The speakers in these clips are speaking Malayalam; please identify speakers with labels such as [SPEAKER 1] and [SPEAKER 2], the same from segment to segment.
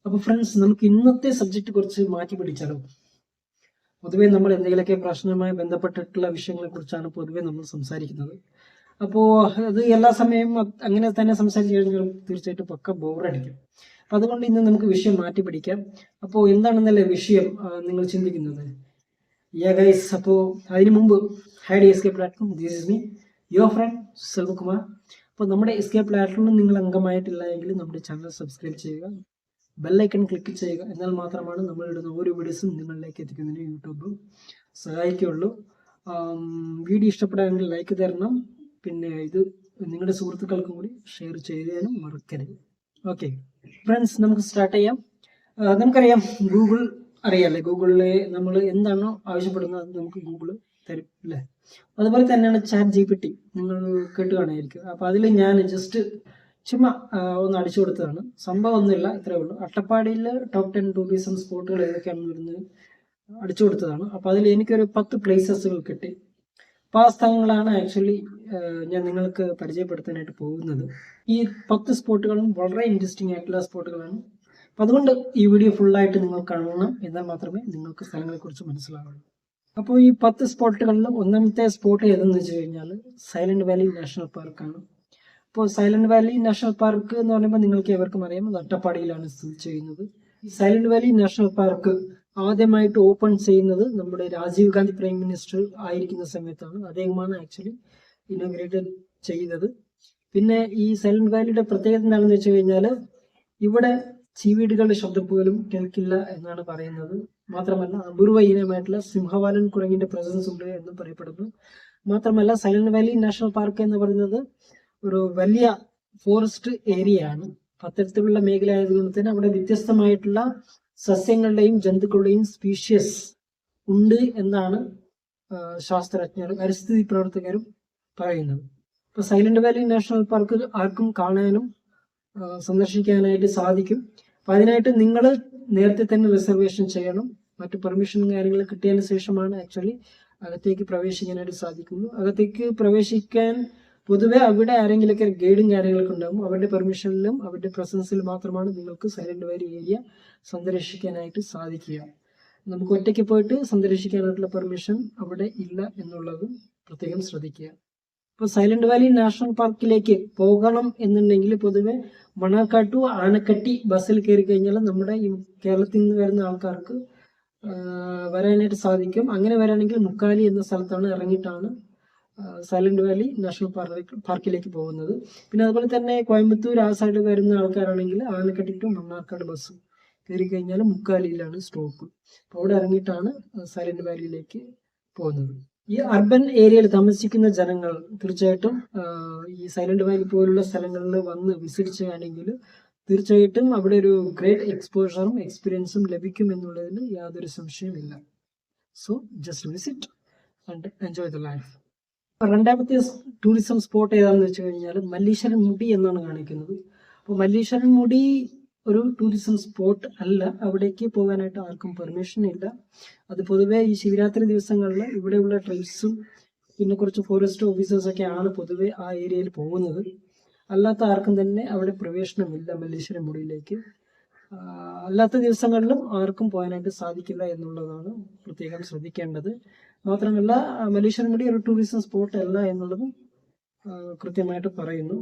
[SPEAKER 1] അപ്പോൾ ഫ്രണ്ട്സ്, നമുക്ക് ഇന്നത്തെ സബ്ജക്റ്റ് കുറച്ച് മാറ്റി പിടിച്ചാലോ? പൊതുവേ നമ്മൾ എന്തെങ്കിലുമൊക്കെ പ്രശ്നവുമായി ബന്ധപ്പെട്ടിട്ടുള്ള വിഷയങ്ങളെ കുറിച്ചാണ് പൊതുവേ നമ്മൾ സംസാരിക്കുന്നത്. അപ്പോൾ അത് എല്ലാ സമയവും അങ്ങനെ തന്നെ സംസാരിച്ചു കഴിഞ്ഞാൽ തീർച്ചയായിട്ടും പക്ക ബോറടിക്കും. അപ്പം അതുകൊണ്ട് ഇന്ന് നമുക്ക് വിഷയം മാറ്റി പിടിക്കാം. അപ്പോൾ എന്താണെന്നല്ലേ വിഷയം നിങ്ങൾ ചിന്തിക്കുന്നത്? ഗൈസ്, അപ്പോൾ അതിന് മുമ്പ് hide escape platform, this is me your friend Selvakumar. അപ്പോൾ നമ്മുടെ എസ്കേപ്പ് പ്ലാറ്റ്ഫോമിൽ നിങ്ങൾ അംഗമായിട്ടില്ല എങ്കിൽ നമ്മുടെ ചാനൽ സബ്സ്ക്രൈബ് ചെയ്യുക, ബെല്ലൈക്കൺ ക്ലിക്ക് ചെയ്യുക. എന്നാൽ മാത്രമാണ് നമ്മളിടുന്ന ഓരോ വീഡിയോസും നിങ്ങളിലേക്ക് എത്തിക്കുന്നതിന് യൂട്യൂബ് സഹായിക്കുകയുള്ളൂ. വീഡിയോ ഇഷ്ടപ്പെടുകയാണെങ്കിൽ ലൈക്ക് തരണം, പിന്നെ ഇത് നിങ്ങളുടെ സുഹൃത്തുക്കൾക്കും കൂടി ഷെയർ ചെയ്യാനും മറക്കരുത്. ഓക്കെ ഫ്രണ്ട്സ്, നമുക്ക് സ്റ്റാർട്ട് ചെയ്യാം. നമുക്കറിയാം, ഗൂഗിൾ അറിയാമല്ലേ? ഗൂഗിളിലെ നമ്മൾ എന്താണോ ആവശ്യപ്പെടുന്നത് അത് നമുക്ക് ഗൂഗിൾ തരും അല്ലേ? അതുപോലെ തന്നെയാണ് ChatGPT, നിങ്ങൾ കേട്ടുകാണായിരിക്കും. അപ്പോൾ അതിൽ ഞാൻ ജസ്റ്റ് ചുമ്മാ ഒന്ന് അടിച്ചു കൊടുത്തതാണ്. സംഭവം ഒന്നുമില്ല, ഇത്രയേ ഉള്ളൂ. അട്ടപ്പാടിയിൽ ടോപ്പ് 10 ടൂറിസം സ്പോട്ടുകൾ ഏതൊക്കെയാണെന്ന് വരുന്നത് അടിച്ചു കൊടുത്തതാണ്. അപ്പോൾ അതിൽ എനിക്കൊരു 10 പ്ലേസസുകൾ കിട്ടി. അപ്പോൾ ആ സ്ഥലങ്ങളാണ് ആക്ച്വലി ഞാൻ നിങ്ങൾക്ക് പരിചയപ്പെടുത്താനായിട്ട് പോകുന്നത്. ഈ 10 സ്പോട്ടുകളും വളരെ ഇൻട്രസ്റ്റിംഗ് ആയിട്ടുള്ള സ്പോട്ടുകളാണ്. അപ്പം അതുകൊണ്ട് ഈ വീഡിയോ ഫുള്ളായിട്ട് നിങ്ങൾ കാണണം, എന്നാൽ മാത്രമേ നിങ്ങൾക്ക് സ്ഥലങ്ങളെക്കുറിച്ച് മനസ്സിലാവുള്ളൂ. അപ്പോൾ ഈ 10 സ്പോട്ടുകളിൽ ഒന്നാമത്തെ സ്പോട്ട് ഏതെന്ന് വെച്ച് കഴിഞ്ഞാൽ സൈലന്റ് വാലി നാഷണൽ പാർക്കാണ്. ഇപ്പോൾ സൈലന്റ് വാലി നാഷണൽ പാർക്ക് എന്ന് പറയുമ്പോൾ നിങ്ങൾക്ക് ഏവർക്കും അറിയാം, അത് അട്ടപ്പാടിയിലാണ് സ്ഥിതി ചെയ്യുന്നത്. സൈലന്റ് വാലി നാഷണൽ പാർക്ക് ആദ്യമായിട്ട് ഓപ്പൺ ചെയ്യുന്നത് നമ്മുടെ രാജീവ് ഗാന്ധി പ്രൈം മിനിസ്റ്റർ ആയിരിക്കുന്ന സമയത്താണ്. അദ്ദേഹമാണ് ആക്ച്വലി ഇനോഗ്രേറ്റഡ് ചെയ്തത്. പിന്നെ ഈ സൈലന്റ് വാലിയുടെ പ്രത്യേകത എന്താണെന്ന് വെച്ച് കഴിഞ്ഞാൽ ഇവിടെ ചീവീടുകളുടെ ശബ്ദം പോലും കേൾക്കില്ല എന്നാണ് പറയുന്നത്. മാത്രമല്ല അപൂർവ ഇനമായിട്ടുള്ള സിംഹവാലൻ കുരങ്ങിന്റെ പ്രസൻസ് ഉണ്ട് എന്ന് പറയപ്പെടുന്നു. മാത്രമല്ല സൈലന്റ് വാലി നാഷണൽ പാർക്ക് എന്ന് പറയുന്നത് ഒരു വലിയ ഫോറസ്റ്റ് ഏരിയ ആണ്. അത്തരത്തിലുള്ള മേഖല ആയതുകൊണ്ട് തന്നെ അവിടെ വ്യത്യസ്തമായിട്ടുള്ള സസ്യങ്ങളുടെയും ജന്തുക്കളുടെയും സ്പീഷ്യസ് ഉണ്ട് എന്നാണ് ശാസ്ത്രജ്ഞരും പരിസ്ഥിതി പ്രവർത്തകരും പറയുന്നത്. ഇപ്പൊ സൈലന്റ് വാലി നാഷണൽ പാർക്ക് ആർക്കും കാണാനും സന്ദർശിക്കാനായിട്ട് സാധിക്കും. അപ്പൊ അതിനായിട്ട് നിങ്ങൾ നേരത്തെ തന്നെ റിസർവേഷൻ ചെയ്യണം. മറ്റു പെർമിഷനും കാര്യങ്ങളും കിട്ടിയതിന് ശേഷമാണ് ആക്ച്വലി അകത്തേക്ക് പ്രവേശിക്കാനായിട്ട് സാധിക്കുന്നു. അകത്തേക്ക് പ്രവേശിക്കാൻ പൊതുവെ അവിടെ ആരെങ്കിലൊക്കെ ഗൈഡും കാര്യങ്ങളൊക്കെ ഉണ്ടാകും. അവരുടെ പെർമിഷനിലും അവരുടെ പ്രസൻസിലും മാത്രമാണ് നിങ്ങൾക്ക് സൈലന്റ് വാലി ഏരിയ സന്ദർശിക്കാനായിട്ട് സാധിക്കുക. നമുക്ക് ഒറ്റയ്ക്ക് പോയിട്ട് സന്ദർശിക്കാനായിട്ടുള്ള പെർമിഷൻ അവിടെ ഇല്ല എന്നുള്ളതും പ്രത്യേകം ശ്രദ്ധിക്കുക. ഇപ്പോൾ സൈലന്റ് വാലി നാഷണൽ പാർക്കിലേക്ക് പോകണം എന്നുണ്ടെങ്കിൽ പൊതുവെ മണർക്കാട് ടു ആനക്കട്ടി ബസ്സിൽ കയറി കഴിഞ്ഞാൽ നമ്മുടെ ഈ കേരളത്തിൽ നിന്ന് വരുന്ന ആൾക്കാർക്ക് വരാനായിട്ട് സാധിക്കും. അങ്ങനെ വരാണെങ്കിൽ മുക്കാലി എന്ന സ്ഥലത്താണ് ഇറങ്ങിയിട്ടാണ് സൈലന്റ് വാലി നാഷണൽ പാർക്കിലേക്ക് പോകുന്നത്. പിന്നെ അതുപോലെ തന്നെ കോയമ്പത്തൂർ ആ സൈഡ് വരുന്ന ആൾക്കാരാണെങ്കിൽ ആനക്കട്ടി ടു മണ്ണാർക്കാട് ബസ് കയറി കഴിഞ്ഞാൽ മുക്കാലിയിലാണ് സ്റ്റോപ്പ്. അപ്പോൾ അവിടെ ഇറങ്ങിയിട്ടാണ് സൈലന്റ് വാലിയിലേക്ക് പോകുന്നത്. ഈ അർബൻ ഏരിയയിൽ താമസിക്കുന്ന ജനങ്ങൾ തീർച്ചയായിട്ടും ഈ സൈലന്റ് വാലി പോലുള്ള സ്ഥലങ്ങളിൽ വന്ന് വിസിറ്റ് ചെയ്യുകയാണെങ്കിൽ തീർച്ചയായിട്ടും അവിടെ ഒരു ഗ്രേറ്റ് എക്സ്പോഷറും എക്സ്പീരിയൻസും ലഭിക്കും എന്നുള്ളതിൽ യാതൊരു സംശയമില്ല. So just visit and enjoy the life. രണ്ടാമത്തെ ടൂറിസം സ്പോട്ട് ഏതാണെന്ന് വെച്ച് കഴിഞ്ഞാൽ മല്ലീശ്വരൻ മുടി എന്നാണ് കാണിക്കുന്നത്. അപ്പോൾ മല്ലീശ്വരൻ മുടി ഒരു ടൂറിസം സ്പോട്ട് അല്ല. അവിടേക്ക് പോകാനായിട്ട് ആർക്കും പെർമിഷൻ ഇല്ല. അത് പൊതുവെ ഈ ശിവരാത്രി ദിവസങ്ങളിൽ ഇവിടെയുള്ള ട്രൈബ്സും പിന്നെ കുറച്ച് ഫോറസ്റ്റ് ഓഫീസേഴ്സൊക്കെ ആണ് പൊതുവെ ആ ഏരിയയിൽ പോകുന്നത്. അല്ലാത്ത ആർക്കും തന്നെ അവിടെ പ്രവേശനമില്ല മല്ലീശ്വരൻ മുടിയിലേക്ക്. അല്ലാത്ത ദിവസങ്ങളിലും ആർക്കും പോകാനായിട്ട് സാധിക്കില്ല എന്നുള്ളതാണ് പ്രത്യേകം ശ്രദ്ധിക്കേണ്ടത്. മാത്രമല്ല മല്ലീശ്വരൻ മുടി ഒരു ടൂറിസം സ്പോട്ട് അല്ല എന്നുള്ളതും കൃത്യമായിട്ട് പറയുന്നു.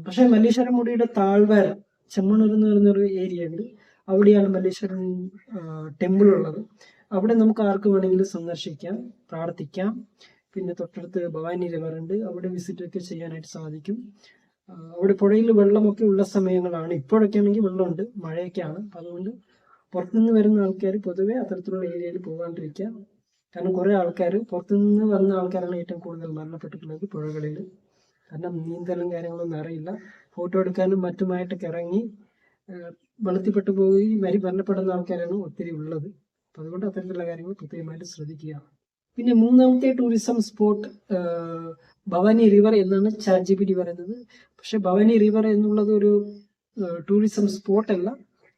[SPEAKER 1] പക്ഷെ മല്ലീശ്വരൻ മുടിയുടെ താഴ്വര ചെമ്മണ്ണൂർ എന്ന് പറയുന്നൊരു ഏരിയ ഉണ്ട്. അവിടെയാണ് മല്ലീശ്വരൻ ടെമ്പിൾ ഉള്ളത്. അവിടെ നമുക്ക് ആർക്ക് വേണമെങ്കിലും സന്ദർശിക്കാം, പ്രാർത്ഥിക്കാം. പിന്നെ തൊട്ടടുത്ത് ഭവാനി റിവർ ഉണ്ട്, അവിടെ വിസിറ്റ് ഒക്കെ ചെയ്യാനായിട്ട് സാധിക്കും. അവിടെ പുഴയിൽ വെള്ളമൊക്കെ ഉള്ള സമയങ്ങളാണ്. ഇപ്പോഴൊക്കെ ആണെങ്കിൽ വെള്ളമുണ്ട്, മഴയൊക്കെയാണ്. അതുകൊണ്ട് പുറത്തുനിന്ന് വരുന്ന ആൾക്കാർ പൊതുവെ അത്തരത്തിലുള്ള ഏരിയയിൽ പോകാണ്ടിരിക്കുക. കാരണം കുറേ ആൾക്കാർ പുറത്തുനിന്ന് വന്ന ആൾക്കാരാണ് ഏറ്റവും കൂടുതൽ മരണപ്പെട്ടിട്ടുള്ളത് പുഴകളിൽ. കാരണം നീന്തലും കാര്യങ്ങളൊന്നും അറിയില്ല. ഫോട്ടോ എടുക്കാനും മറ്റുമായിട്ടൊക്കെ ഇറങ്ങി വെള്ളത്തിൽപ്പെട്ടു പോയി മരണപ്പെടുന്ന ആൾക്കാരാണ് ഒത്തിരി ഉള്ളത്. അപ്പം അതുകൊണ്ട് അത്തരത്തിലുള്ള കാര്യങ്ങൾ പ്രത്യേകമായിട്ട് ശ്രദ്ധിക്കുക. പിന്നെ മൂന്നാമത്തെ ടൂറിസം സ്പോട്ട് ഭവാനി റിവർ എന്നാണ് ChatGPT പറയുന്നത്. പക്ഷെ ഭവാനി റിവർ എന്നുള്ളത് ഒരു ടൂറിസം സ്പോട്ട് അല്ല.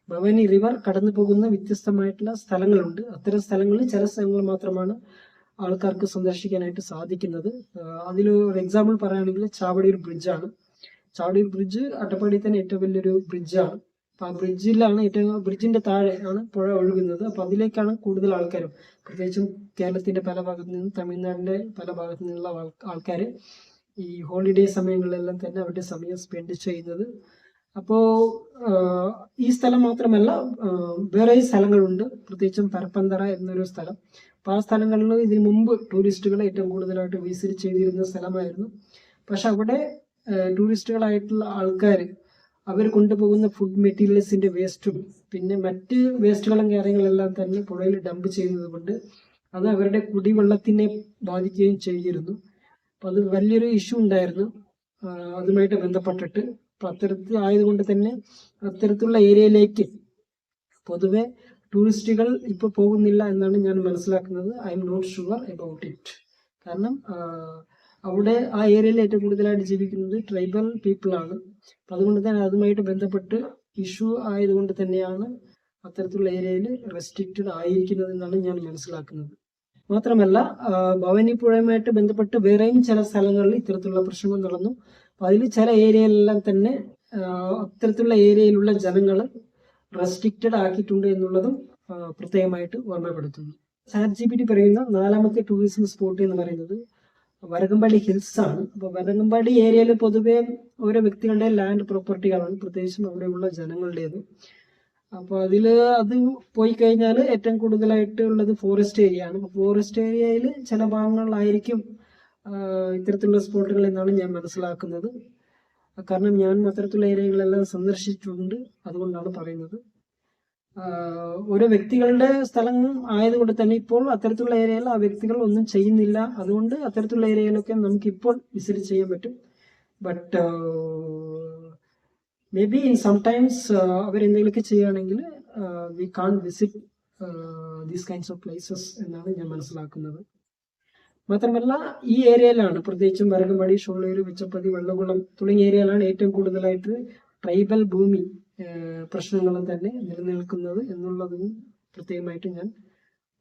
[SPEAKER 1] ഭവാനി റിവർ കടന്നു പോകുന്ന വ്യത്യസ്തമായിട്ടുള്ള സ്ഥലങ്ങളുണ്ട്. അത്തരം സ്ഥലങ്ങളിൽ ചില സ്ഥലങ്ങൾ മാത്രമാണ് ആൾക്കാർക്ക് സന്ദർശിക്കാനായിട്ട് സാധിക്കുന്നത്. അതിൽ ഒരു എക്സാമ്പിൾ പറയുകയാണെങ്കിൽ ചാവടിയൂർ ബ്രിഡ്ജാണ്. ചാവടിയൂർ ബ്രിഡ്ജ് അട്ടപ്പാടി തന്നെ ഏറ്റവും വലിയൊരു ബ്രിഡ്ജാണ്. അപ്പോൾ ആ ബ്രിഡ്ജിലാണ് ബ്രിഡ്ജിന്റെ താഴെ ആണ് പുഴ ഒഴുകുന്നത്. അപ്പോൾ അതിലേക്കാണ് കൂടുതൽ ആൾക്കാരും, പ്രത്യേകിച്ചും കേരളത്തിന്റെ പല ഭാഗത്തു നിന്നും തമിഴ്നാടിന്റെ പല ഭാഗത്തു നിന്നുള്ള ആൾക്കാർ ഈ ഹോളിഡേ സമയങ്ങളിലെല്ലാം തന്നെ അവരുടെ സമയം സ്പെൻഡ് ചെയ്യുന്നത്. അപ്പോൾ ഈ സ്ഥലം മാത്രമല്ല, വേറെ സ്ഥലങ്ങളുണ്ട്, പ്രത്യേകിച്ചും പരപ്പന്തറ എന്നൊരു സ്ഥലം. അപ്പോൾ ആ സ്ഥലങ്ങളിൽ ഇതിനു മുമ്പ് ടൂറിസ്റ്റുകൾ ഏറ്റവും കൂടുതലായിട്ട് വിസിറ്റ് ചെയ്തിരുന്ന സ്ഥലമായിരുന്നു. പക്ഷെ അവിടെ ടൂറിസ്റ്റുകളായിട്ടുള്ള ആൾക്കാർ അവർ കൊണ്ടുപോകുന്ന ഫുഡ് മെറ്റീരിയൽസിന്റെ വേസ്റ്റും പിന്നെ മറ്റ് വേസ്റ്റുകളും കാര്യങ്ങളെല്ലാം തന്നെ പുഴയിൽ ഡംപ് ചെയ്യുന്നത് കൊണ്ട് അത് അവരുടെ കുടിവെള്ളത്തിനെ ബാധിക്കുകയും ചെയ്തിരുന്നു. അപ്പം അത് വലിയൊരു ഇഷ്യൂ ഉണ്ടായിരുന്നു അതുമായിട്ട് ബന്ധപ്പെട്ടിട്ട്. അപ്പം അത്തരത്തിൽ ആയതുകൊണ്ട് തന്നെ അത്തരത്തിലുള്ള ഏരിയയിലേക്ക് പൊതുവെ ടൂറിസ്റ്റുകൾ ഇപ്പോൾ പോകുന്നില്ല എന്നാണ് ഞാൻ മനസ്സിലാക്കുന്നത്. I am not sure about it. കാരണം അവിടെ ആ ഏരിയയിൽ ഏറ്റവും കൂടുതലായിട്ട് ജീവിക്കുന്നത് ട്രൈബൽ പീപ്പിൾ ആണ്. അപ്പം അതുകൊണ്ട് തന്നെ അതുമായിട്ട് ബന്ധപ്പെട്ട് ഇഷ്യൂ ആയതുകൊണ്ട് തന്നെയാണ് അത്തരത്തിലുള്ള ഏരിയയിൽ റെസ്ട്രിക്റ്റഡ് ആയിരിക്കുന്നത് എന്നാണ് ഞാൻ മനസ്സിലാക്കുന്നത്. മാത്രമല്ല ഭവാനി പുഴയുമായിട്ട് ബന്ധപ്പെട്ട് വേറെയും ചില സ്ഥലങ്ങളിൽ ഇത്തരത്തിലുള്ള പ്രശ്നങ്ങൾ നടന്നു. അപ്പം അതിൽ ചില ഏരിയയിലെല്ലാം തന്നെ അത്തരത്തിലുള്ള ഏരിയയിലുള്ള ജനങ്ങൾ റെസ്ട്രിക്റ്റഡ് ആക്കിയിട്ടുണ്ട് എന്നുള്ളതും പ്രത്യേകമായിട്ട് ഓർമ്മപ്പെടുത്തുന്നു. ChatGPT പറയുന്ന 4ാമത്തെ ടൂറിസം സ്പോട്ട് എന്ന് പറയുന്നത് വരകമ്പാടി ഹിൽസ് ആണ്. അപ്പോൾ വരകമ്പാടി ഏരിയയിൽ പൊതുവെ ഓരോ വ്യക്തികളുടെ ലാൻഡ് പ്രോപ്പർട്ടികളാണ്, പ്രത്യേകിച്ചും അവിടെയുള്ള ജനങ്ങളുടേത്. അപ്പോൾ അത് പോയി കഴിഞ്ഞാൽ ഏറ്റവും കൂടുതലായിട്ട് ഉള്ളത് ഫോറസ്റ്റ് ഏരിയ ആണ്. അപ്പോൾ ഫോറസ്റ്റ് ഏരിയയിൽ ചില ഭാഗങ്ങളിലായിരിക്കും ഇത്തരത്തിലുള്ള സ്പോട്ടുകൾ എന്നാണ് ഞാൻ മനസ്സിലാക്കുന്നത്. കാരണം ഞാൻ അത്തരത്തിലുള്ള ഏരിയകളെല്ലാം സന്ദർശിച്ചിട്ടുണ്ട്, അതുകൊണ്ടാണ് പറയുന്നത്. ഓരോ വ്യക്തികളുടെ സ്ഥലം ആയതുകൊണ്ട് തന്നെ ഇപ്പോൾ അത്തരത്തിലുള്ള ഏരിയയിൽ ആ വ്യക്തികൾ ഒന്നും ചെയ്യുന്നില്ല. അതുകൊണ്ട് അത്തരത്തിലുള്ള ഏരിയയിലൊക്കെ നമുക്ക് ഇപ്പോൾ വിസിറ്റ് ചെയ്യാൻ പറ്റും. But maybe in sometimes അവരെന്തെങ്കിലുമൊക്കെ ചെയ്യുകയാണെങ്കിൽ we can visit these kinds of places എന്നാണ് ഞാൻ മനസ്സിലാക്കുന്നത്. മാത്രമല്ല ഈ ഏരിയയിലാണ്, പ്രത്യേകിച്ചും വരകമ്പാടി, ഷൊള്ളൂർ, വിച്ചപ്പതി, വെള്ളകുളം തുടങ്ങിയ ഏരിയയിലാണ് ഏറ്റവും കൂടുതലായിട്ട് ട്രൈബൽ ഭൂമി പ്രശ്നങ്ങളും തന്നെ നിലനിൽക്കുന്നത് എന്നുള്ളതും പ്രത്യേകമായിട്ട് ഞാൻ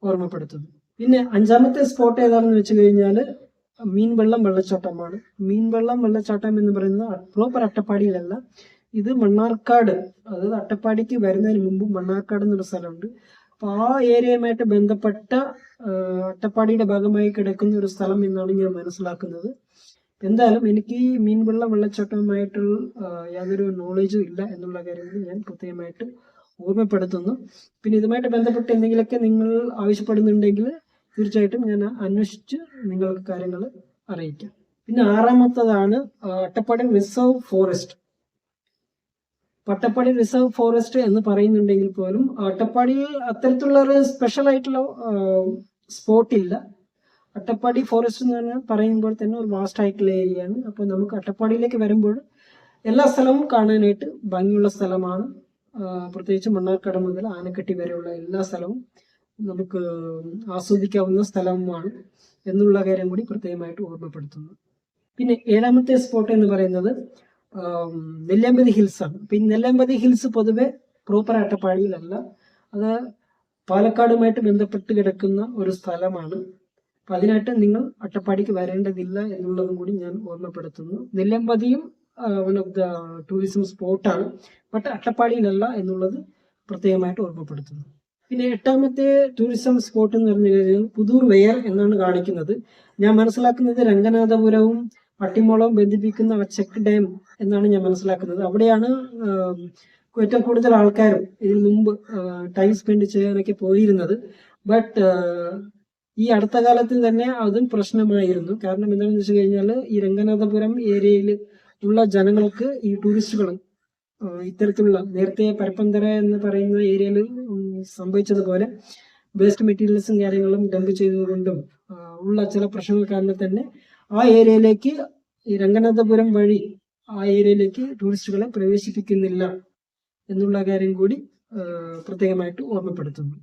[SPEAKER 1] ഓർമ്മപ്പെടുത്തുന്നു. പിന്നെ 5ാമത്തെ സ്പോട്ട് ഏതാണെന്ന് വെച്ച് കഴിഞ്ഞാൽ മീൻവെള്ളം വെള്ളച്ചാട്ടമാണ്. മീൻവെള്ളം വെള്ളച്ചാട്ടം എന്ന് പറയുന്നത് പ്രോപ്പർ അട്ടപ്പാടിയിലല്ല, ഇത് മണ്ണാർക്കാട്, അതായത് അട്ടപ്പാടിക്ക് വരുന്നതിന് മുമ്പ് മണ്ണാർക്കാട് എന്നൊരു സ്ഥലമുണ്ട്. അപ്പോൾ ആ ഏരിയയുമായിട്ട് ബന്ധപ്പെട്ട അട്ടപ്പാടിയുടെ ഭാഗമായി കിടക്കുന്ന ഒരു സ്ഥലം എന്നാണ് ഞാൻ മനസ്സിലാക്കുന്നത്. എന്തായാലും എനിക്ക് മീൻവെള്ളം വെള്ളച്ചാട്ടവുമായിട്ടുള്ള യാതൊരു നോളേജും ഇല്ല എന്നുള്ള കാര്യങ്ങൾ ഞാൻ പ്രത്യേകമായിട്ട് ഓർമ്മപ്പെടുത്തുന്നു. പിന്നെ ഇതുമായിട്ട് ബന്ധപ്പെട്ട് എന്തെങ്കിലുമൊക്കെ നിങ്ങൾ ആവശ്യപ്പെടുന്നുണ്ടെങ്കിൽ തീർച്ചയായിട്ടും ഞാൻ അന്വേഷിച്ച് നിങ്ങൾക്ക് കാര്യങ്ങൾ അറിയിക്കാം. പിന്നെ 6ാമത്തതാണ് Attappadi reserve forest. Attappadi reserve forest എന്ന് പറയുന്നുണ്ടെങ്കിൽ പോലും അട്ടപ്പാടിയിൽ അത്തരത്തിലുള്ള ഒരു സ്പെഷ്യൽ ആയിട്ടുള്ള സ്പോട്ടില്ല. അട്ടപ്പാടി ഫോറസ്റ്റ് എന്ന് പറയുമ്പോൾ തന്നെ ഒരു വാസ്റ്റ് ആയിട്ടുള്ള ഏരിയയാണ്. അപ്പോൾ നമുക്ക് അട്ടപ്പാടിയിലേക്ക് വരുമ്പോൾ എല്ലാ സ്ഥലവും കാണാനായിട്ട് ഭംഗിയുള്ള സ്ഥലമാണ്. പ്രത്യേകിച്ച് മണ്ണാർക്കാട് മുതൽ ആനക്കട്ടി വരെയുള്ള എല്ലാ സ്ഥലവും നമുക്ക് ആസ്വദിക്കാവുന്ന സ്ഥലവുമാണ് എന്നുള്ള കാര്യം കൂടി പ്രത്യേകമായിട്ട് ഓർമ്മപ്പെടുത്തുന്നു. പിന്നെ 7ാമത്തെ സ്പോട്ട് എന്ന് പറയുന്നത് നെല്ലിയാമ്പതി ഹിൽസ് ആണ്. അപ്പം ഈ നെല്ലിയാമ്പതി ഹിൽസ് പൊതുവെ പ്രോപ്പർ അട്ടപ്പാടിയിലല്ല, അത് പാലക്കാടുമായിട്ട് ബന്ധപ്പെട്ട് കിടക്കുന്ന ഒരു സ്ഥലമാണ്. അപ്പം അതിനായിട്ട് നിങ്ങൾ അട്ടപ്പാടിക്ക് വരേണ്ടതില്ല എന്നുള്ളതും കൂടി ഞാൻ ഓർമ്മപ്പെടുത്തുന്നു. നെല്ലിയാമ്പതിയും വൺ ഓഫ് ദ ടൂറിസം സ്പോട്ടാണ്, ബട്ട് അട്ടപ്പാടിയിലല്ല എന്നുള്ളത് പ്രത്യേകമായിട്ട് ഓർമ്മപ്പെടുത്തുന്നു. പിന്നെ 8ാമത്തെ ടൂറിസം സ്പോട്ട് എന്ന് പറഞ്ഞു കഴിഞ്ഞാൽ പുതൂർ വെയർ എന്നാണ് കാണിക്കുന്നത്. ഞാൻ മനസ്സിലാക്കുന്നത് രംഗനാഥപുരവും പട്ടിമോളവും ബന്ധിപ്പിക്കുന്ന ചെക്ക് ഡാം എന്നാണ് ഞാൻ മനസ്സിലാക്കുന്നത്. അവിടെയാണ് ഏറ്റവും കൂടുതൽ ആൾക്കാരും ഇതിനു മുമ്പ് ടൈം സ്പെൻഡ് ചെയ്യാനൊക്കെ പോയിരുന്നത്. ബട്ട് ഈ അടുത്ത കാലത്തിൽ തന്നെ അതും പ്രശ്നമായിരുന്നു. കാരണം എന്താണെന്ന് വെച്ച് കഴിഞ്ഞാൽ ഈ രംഗനാഥപുരം ഏരിയയിൽ ഉള്ള ജനങ്ങൾക്ക് ഈ ടൂറിസ്റ്റുകൾ ഇത്തരത്തിലുള്ള നേരത്തെ പരപ്പന്തര എന്ന് പറയുന്ന ഏരിയയിൽ സംഭവിച്ചതുപോലെ വേസ്റ്റ് മെറ്റീരിയൽസും കാര്യങ്ങളും ഡംപ് ചെയ്തതുകൊണ്ടും ഉള്ള ചില പ്രശ്നങ്ങൾ കാരണം തന്നെ ആ ഏരിയയിലേക്ക് ഈ രംഗനാഥപുരം വഴി ആ ഏരിയയിലേക്ക് ടൂറിസ്റ്റുകളെ പ്രവേശിപ്പിക്കുന്നില്ല എന്നുള്ള കാര്യം കൂടി പ്രത്യേകമായിട്ട് ഓർമ്മപ്പെടുത്തുന്നു.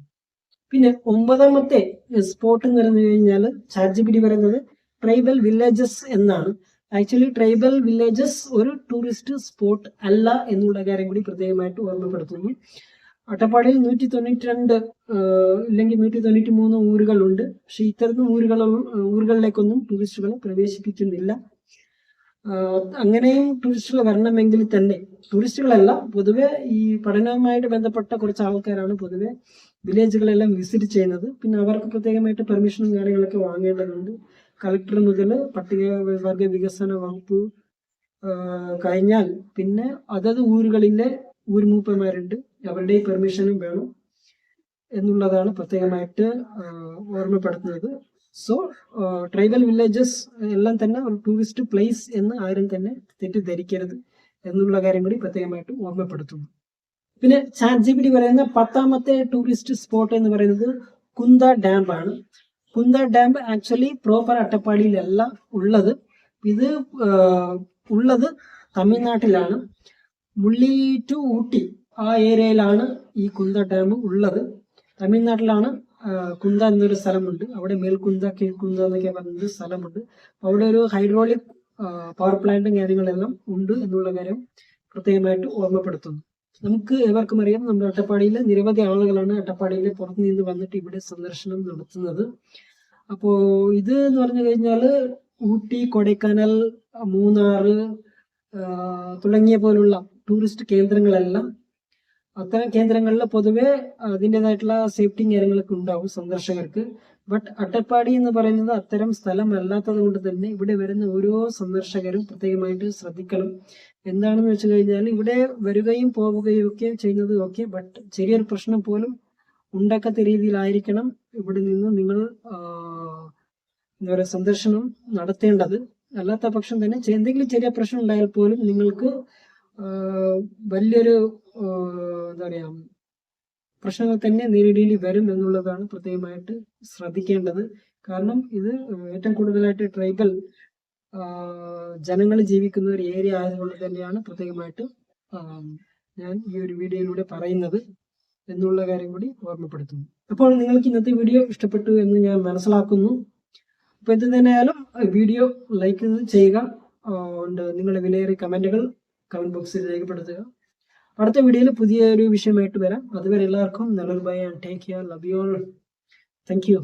[SPEAKER 1] പിന്നെ 9ാമത്തെ സ്പോട്ട് എന്ന് പറഞ്ഞു കഴിഞ്ഞാൽ ChatGPT പറയുന്നത് ട്രൈബൽ വില്ലേജസ് എന്നാണ്. ആക്ച്വലി ട്രൈബൽ വില്ലേജസ് ഒരു ടൂറിസ്റ്റ് സ്പോട്ട് അല്ല എന്നുള്ള കാര്യം കൂടി പ്രത്യേകമായിട്ട് ഓർമ്മപ്പെടുത്തുന്നു. അട്ടപ്പാടിയിൽ 192 ഇല്ലെങ്കിൽ 193 ഊരുകളുണ്ട്. പക്ഷെ ഇത്തരത്തിൽ ഊരുകളിലേക്കൊന്നും ടൂറിസ്റ്റുകളെ പ്രവേശിപ്പിക്കുന്നില്ല. അങ്ങനെയും ടൂറിസ്റ്റുകൾ വരണമെങ്കിൽ തന്നെ ടൂറിസ്റ്റുകളല്ല, പൊതുവെ ഈ പഠനവുമായിട്ട് ബന്ധപ്പെട്ട കുറച്ച് ആൾക്കാരാണ് പൊതുവെ വില്ലേജുകളെല്ലാം വിസിറ്റ് ചെയ്യുന്നത്. പിന്നെ അവർക്ക് പ്രത്യേകമായിട്ട് പെർമിഷനും കാര്യങ്ങളൊക്കെ വാങ്ങേണ്ടതുണ്ട്. കളക്ടർ മുതൽ പട്ടികവർഗ വികസന വകുപ്പ് കഴിഞ്ഞാൽ പിന്നെ അതത് ഊരുകളിലെ ഊർമൂപ്പന്മാരുണ്ട്, അവരുടെ പെർമിഷനും വേണം എന്നുള്ളതാണ് പ്രത്യേകമായിട്ട് ഓർമ്മപ്പെടുത്തുന്നത്. സോ ട്രൈബൽ വില്ലേജസ് എല്ലാം തന്നെ ഒരു ടൂറിസ്റ്റ് പ്ലേസ് എന്ന് ആരും തന്നെ തെറ്റിദ്ധരിക്കരുത് എന്നുള്ള കാര്യം കൂടി പ്രത്യേകമായിട്ട് ഓർമ്മപ്പെടുത്തുന്നു. പിന്നെ ChatGPT പറയുന്ന 10ാമത്തെ ടൂറിസ്റ്റ് സ്പോട്ട് എന്ന് പറയുന്നത് കുന്ദ ഡാം ആണ്. കുന്ദ ഡാം ആക്ച്വലി പ്രോപ്പർ അട്ടപ്പാടിയിലല്ല ഉള്ളത്. ഇത് ഉള്ളത് തമിഴ്നാട്ടിലാണ്. മുള്ളി ടു ഊട്ടി ആ ഏരിയയിലാണ് ഈ കുന്ദ ഡാം ഉള്ളത്. തമിഴ്നാട്ടിലാണ്. കുന്ദ എന്നൊരു സ്ഥലമുണ്ട്, അവിടെ മേൽക്കുന്ദ കീഴ്ക്കുന്ദ എന്നൊക്കെ പറയുന്നത് സ്ഥലമുണ്ട്. അവിടെ ഒരു ഹൈഡ്രോളിക് പവർ പ്ലാന്റും കാര്യങ്ങളെല്ലാം ഉണ്ട് എന്നുള്ള കാര്യം പ്രത്യേകമായിട്ട് ഓർമ്മപ്പെടുത്തുന്നു. നമുക്ക് ഏവർക്കും അറിയാം, നമ്മുടെ അട്ടപ്പാടിയിൽ നിരവധി ആളുകളാണ് അട്ടപ്പാടിയിൽ പുറത്തു നിന്ന് വന്നിട്ട് ഇവിടെ സന്ദർശനം നടത്തുന്നത്. അപ്പോൾ ഇത് എന്ന് പറഞ്ഞു കഴിഞ്ഞാൽ ഊട്ടി, കൊടൈക്കനാൽ, മൂന്നാറ് തുടങ്ങിയ പോലുള്ള ടൂറിസ്റ്റ് കേന്ദ്രങ്ങളെല്ലാം, അത്തരം കേന്ദ്രങ്ങളിൽ പൊതുവെ അതിൻ്റെതായിട്ടുള്ള സേഫ്റ്റി കാര്യങ്ങളൊക്കെ ഉണ്ടാവും സന്ദർശകർക്ക്. ബട്ട് അട്ടപ്പാടി എന്ന് പറയുന്നത് അത്തരം സ്ഥലമല്ലാത്തത് കൊണ്ട് തന്നെ ഇവിടെ വരുന്ന ഓരോ സന്ദർശകരും പ്രത്യേകമായിട്ട് ശ്രദ്ധിക്കണം. എന്താണെന്ന് വെച്ച് കഴിഞ്ഞാൽ ഇവിടെ വരികയും പോവുകയും ഒക്കെ ചെയ്യുന്നത് ഓക്കെ, ബട്ട് ചെറിയൊരു പ്രശ്നം പോലും ഉണ്ടാക്കാത്ത രീതിയിലായിരിക്കണം ഇവിടെ നിന്ന് നിങ്ങൾ എന്താ പറയുക സന്ദർശനം നടത്തേണ്ടത്. അല്ലാത്ത പക്ഷം തന്നെ എന്തെങ്കിലും ചെറിയ പ്രശ്നം ഉണ്ടായാൽ പോലും നിങ്ങൾക്ക് വലിയൊരു എന്താ പറയാ പ്രശ്നങ്ങൾ തന്നെ നേരിടേണ്ടി വരും എന്നുള്ളതാണ് പ്രത്യേകമായിട്ട് ശ്രദ്ധിക്കേണ്ടത്. കാരണം ഇത് ഏറ്റവും കൂടുതലായിട്ട് ട്രൈബൽ ജനങ്ങൾ ജീവിക്കുന്ന ഒരു ഏരിയ ആയതുകൊണ്ട് തന്നെയാണ് പ്രത്യേകമായിട്ട് ഞാൻ ഈ ഒരു വീഡിയോയിലൂടെ പറയുന്നത് എന്നുള്ള കാര്യം കൂടി ഓർമ്മപ്പെടുത്തുന്നു. അപ്പോൾ നിങ്ങൾക്ക് ഇന്നത്തെ വീഡിയോ ഇഷ്ടപ്പെട്ടു എന്ന് ഞാൻ മനസ്സിലാക്കുന്നു. അപ്പോൾ എന്ത് തന്നെയായാലും വീഡിയോ ലൈക്ക് ചെയ്യുക, നിങ്ങളുടെ വിലയേറിയ കമന്റുകൾ കമന്റ് ബോക്സിൽ രേഖപ്പെടുത്തുക. അടുത്ത വീഡിയോയിൽ പുതിയൊരു വിഷയമായിട്ട് വരാം. അതുവരെ എല്ലാവർക്കും നല്ലൊരു bye and take care. Love you all. Thank U.